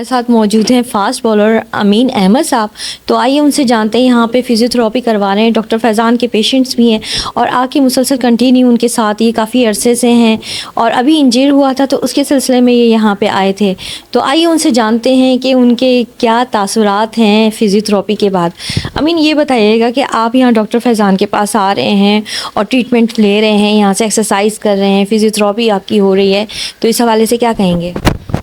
हमारे साथ मौजूद हैं फास्ट बॉलर अमीन अहमद साहब। तो आइए उनसे जानते हैं, यहाँ पे फिजियोथेरेपी करवा रहे हैं, डॉक्टर फैज़ान के पेशेंट्स भी हैं और आके मुसलसल कंटिन्यू उनके साथ ये काफ़ी अरसे से हैं और अभी इंजर हुआ था तो उसके सिलसिले में ये यहाँ पे आए थे। तो आइए उनसे जानते हैं कि उनके क्या तासुरात हैं फिजियोथेरेपी के बाद। अमीन, ये बताइएगा कि आप यहाँ डॉक्टर फैज़ान के पास आ रहे हैं और ट्रीटमेंट ले रहे हैं, यहाँ से एक्सरसाइज कर रहे हैं, फिजियोथेरेपी आपकी हो रही है, तो इस हवाले से क्या कहेंगे?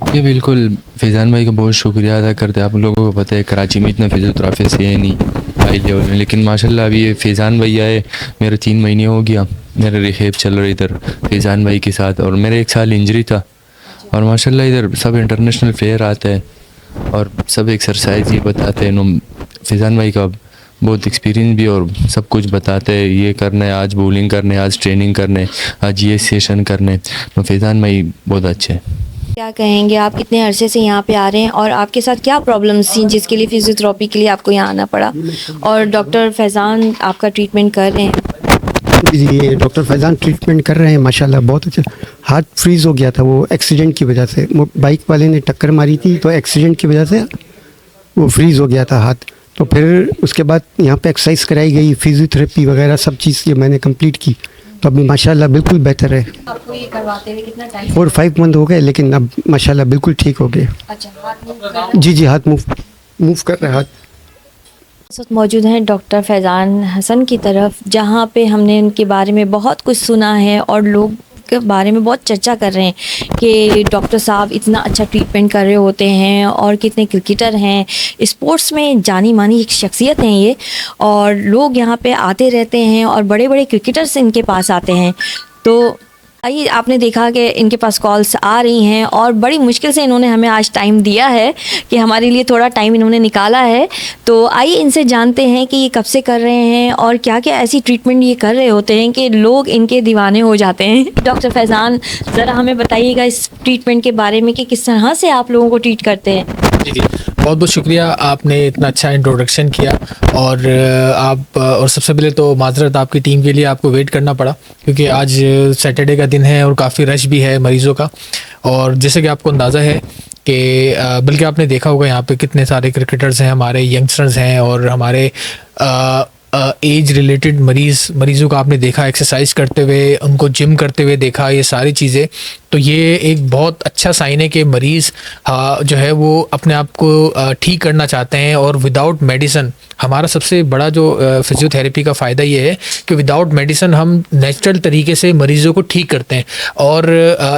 ये बिल्कुल फैज़ान भाई का बहुत शुक्रिया अदा करते हैं। आप लोगों को पता है कराची में इतना फिजियोथेरापिस्ट है नहीं हाई लेवल में, लेकिन माशाल्लाह अभी ये फैज़ान भैया है, मेरे 3 महीने हो गया मेरा रिहेब चल रहा है इधर फैज़ान भाई के साथ, और मेरे 1 साल इंजरी था और माशाल्लाह इधर सब इंटरनेशनल प्लेयर आते हैं और सब एक्सरसाइज ही बताते हैं। फैज़ान भाई का बहुत एक्सपीरियंस भी और सब कुछ बताते हैं, ये करना है, आज बॉलिंग करना है, आज ट्रेनिंग करना है, आज ये सेशन करना है। तो फैज़ान भाई बहुत अच्छे हैं। क्या कहेंगे, आप कितने अरसे से यहाँ पे आ रहे हैं और आपके साथ क्या प्रॉब्लम्स थी जिसके लिए फिजियोथेरेपी के लिए आपको यहाँ आना पड़ा और डॉक्टर फैज़ान आपका ट्रीटमेंट कर रहे हैं? जी, ये डॉक्टर फैज़ान ट्रीटमेंट कर रहे हैं माशाल्लाह, बहुत अच्छा। हाथ फ्रीज़ हो गया था वो एक्सीडेंट की वजह से, वो बाइक वाले ने टक्कर मारी थी तो एक्सीडेंट की वजह से वो फ्रीज़ हो गया था हाथ। तो फिर उसके बाद यहाँ पे एक्सरसाइज कराई गई, फिजियोथेरेपी वगैरह सब चीज़ ये मैंने कंप्लीट की, तो अभी माशाल्लाह बिल्कुल बेहतर है। आपको ये करवाते हुए कितना टाइम? 4-5 मंथ हो गए, लेकिन अब माशाल्लाह बिल्कुल ठीक हो गए। अच्छा, हाथ मूव कर रहे हैं? जी, हाथ मूव कर रहे हैं हाथ। इस वक्त मौजूद हैं डॉक्टर फैज़ान हसन की तरफ, जहाँ पे हमने उनके बारे में बहुत कुछ सुना है और लोग के बारे में बहुत चर्चा कर रहे हैं कि डॉक्टर साहब इतना अच्छा ट्रीटमेंट कर रहे होते हैं और कितने क्रिकेटर हैं, स्पोर्ट्स में जानी मानी एक शख्सियत हैं ये, और लोग यहाँ पे आते रहते हैं और बड़े बड़े क्रिकेटर्स इनके पास आते हैं। तो आइए, आपने देखा कि इनके पास कॉल्स आ रही हैं और बड़ी मुश्किल से इन्होंने हमें आज टाइम दिया है कि हमारे लिए थोड़ा टाइम इन्होंने निकाला है। तो आइए इनसे जानते हैं कि ये कब से कर रहे हैं और क्या क्या ऐसी ट्रीटमेंट ये कर रहे होते हैं कि लोग इनके दीवाने हो जाते हैं। डॉक्टर फैज़ान, ज़रा हमें बताइएगा इस ट्रीटमेंट के बारे में कि किस तरह से आप लोगों को ट्रीट करते हैं। जी, बहुत बहुत शुक्रिया, आपने इतना अच्छा इंट्रोडक्शन किया और सबसे पहले तो माजरत आपकी टीम के लिए, आपको वेट करना पड़ा क्योंकि आज सैटरडे का दिन है और काफ़ी रश भी है मरीज़ों का। और जैसे कि आपको अंदाज़ा है कि बल्कि आपने देखा होगा यहाँ पे कितने सारे क्रिकेटर्स हैं, हमारे यंगस्टर्स हैं और हमारे एज रिलेटेड मरीज़ों को आपने देखा एक्सरसाइज करते हुए, उनको जिम करते हुए देखा, ये सारी चीज़ें। तो ये एक बहुत अच्छा साइन है कि मरीज़ जो है वो अपने आप को ठीक करना चाहते हैं और विदाउट मेडिसिन। हमारा सबसे बड़ा जो फिजियोथेरेपी का फ़ायदा ये है कि विदाउट मेडिसिन हम नेचुरल तरीके से मरीज़ों को ठीक करते हैं और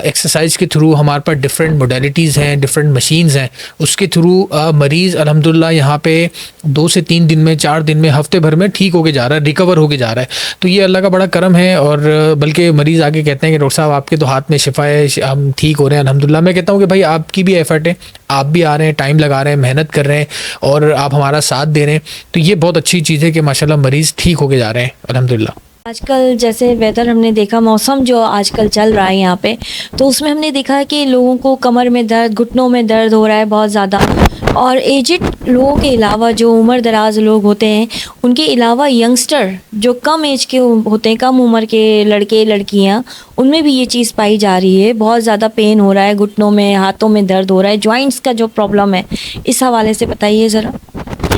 एक्सरसाइज के थ्रू हमारे पास डिफरेंट मोडेलिटीज़ हैं, डिफरेंट मशीन्स हैं, उसके थ्रू मरीज़ अल्हम्दुलिल्लाह यहाँ पे 2 से 3 दिन में, 4 दिन में, हफ्ते भर में ठीक होके जा रहा है, रिकवर होके जा रहा है। तो ये अल्लाह का बड़ा करम है। और बल्कि मरीज़ आके कहते हैं कि डॉक्टर साहब आपके तो हाथ में शिफा है, हम ठीक हो रहे हैं अल्हम्दुलिल्लाह। मैं कहता हूँ कि भाई आपकी भी एफर्ट है, आप भी आ रहे हैं, टाइम लगा रहे हैं, मेहनत कर रहे हैं और आप हमारा साथ दे रहे हैं, तो ये बहुत अच्छी चीज़ है कि माशाल्लाह मरीज़ ठीक होके जा रहे हैं अल्हम्दुलिल्लाह। आजकल जैसे वेदर हमने देखा, मौसम जो आजकल चल रहा है यहाँ पे, तो उसमें हमने देखा है कि लोगों को कमर में दर्द, घुटनों में दर्द हो रहा है बहुत ज़्यादा, और एजिड लोगों के अलावा जो उम्र दराज लोग होते हैं उनके अलावा यंगस्टर जो कम एज के होते हैं, कम उम्र के लड़के लड़कियाँ, उनमें भी ये चीज़ पाई जा रही है। बहुत ज़्यादा पेन हो रहा है, घुटनों में, हाथों में दर्द हो रहा है, जॉइंट्स का जो प्रॉब्लम है, इस हवाले से बताइए ज़रा।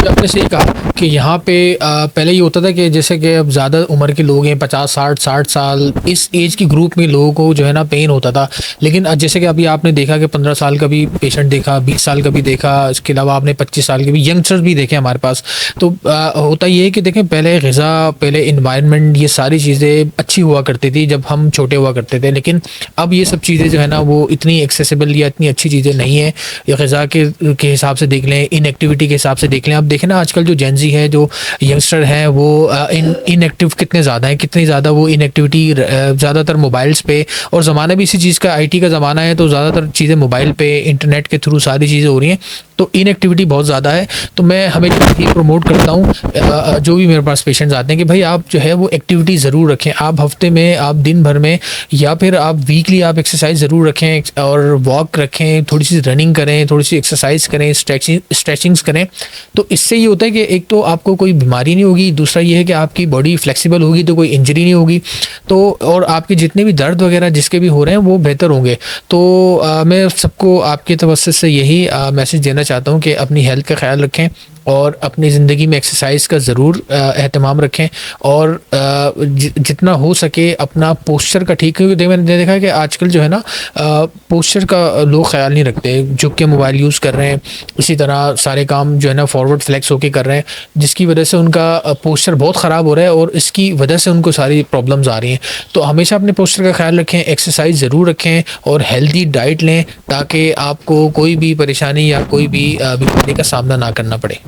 आपने सही कहा कि यहाँ पे पहले ये होता था कि जैसे कि अब ज़्यादा उम्र के लोग हैं, 50-60 साल, इस एज की ग्रुप में लोगों को जो है ना पेन होता था। लेकिन जैसे कि अभी आपने देखा कि 15 साल का भी पेशेंट देखा, 20 साल का भी देखा, इसके अलावा आपने 25 साल के भी यंगस्टर्स भी देखे हमारे पास। तो होता ये है कि देखें, पहले ग़िज़ा, पहले इन्वायरमेंट, ये सारी चीज़ें अच्छी हुआ करती थी जब हम छोटे हुआ करते थे, लेकिन अब ये सब चीज़ें जो है ना वो इतनी एक्सेसिबल या इतनी अच्छी चीज़ें नहीं है। या ग़िज़ा के हिसाब से देख लें, इनएक्टिविटी के हिसाब से देख लें। अब देखें ना आजकल जो जेनजी है, जो यंगस्टर हैं, वो इनएक्टिव कितने ज़्यादा हैं, कितनी ज़्यादा वो इनएक्टिविटी ज़्यादातर मोबाइल्स पे, और ज़माना भी इसी चीज़ का, आईटी का ज़माना है, तो ज़्यादातर चीज़ें मोबाइल पे, इंटरनेट के थ्रू सारी चीज़ें हो रही हैं। तो इनएक्टिविटी बहुत ज़्यादा है। तो मैं हमेशा यही प्रमोट करता हूँ जो भी मेरे पास पेशेंट्स आते हैं कि भाई आप जो है वो एक्टिविटी ज़रूर रखें। आप हफ्ते में, आप दिन भर में, या फिर आप वीकली आप एक्सरसाइज ज़रूर रखें और वॉक रखें, थोड़ी सी रनिंग करें, थोड़ी सी एक्सरसाइज करें, स्ट्रेचिंग्स करें। तो इससे ये होता है कि एक तो आपको कोई बीमारी नहीं होगी, दूसरा ये है कि आपकी बॉडी फ्लेक्सिबल होगी तो कोई इंजरी नहीं होगी, तो और आपके जितने भी दर्द वगैरह जिसके भी हो रहे हैं वो बेहतर होंगे। तो मैं सबको आपके तवज्जुह से यही मैसेज देना चाहता हूँ कि अपनी हेल्थ का ख्याल रखें और अपनी ज़िंदगी में एक्सरसाइज का ज़रूर एहतमाम रखें, और जितना हो सके अपना पोस्चर का ठीक, क्योंकि मैंने देखा है कि आजकल जो है ना पोस्चर का लोग ख्याल नहीं रखते, झुक के मोबाइल यूज़ कर रहे हैं, इसी तरह सारे काम जो है ना फॉरवर्ड फ्लेक्स होके कर रहे हैं, जिसकी वजह से उनका पोस्चर बहुत ख़राब हो रहा है और इसकी वजह से उनको सारी प्रॉब्लम्स आ रही हैं। तो हमेशा अपने पोस्चर का ख्याल रखें, एक्सरसाइज ज़रूर रखें और हेल्दी डाइट लें ताकि आपको कोई भी परेशानी या कोई भी बीमारी का सामना ना करना पड़े।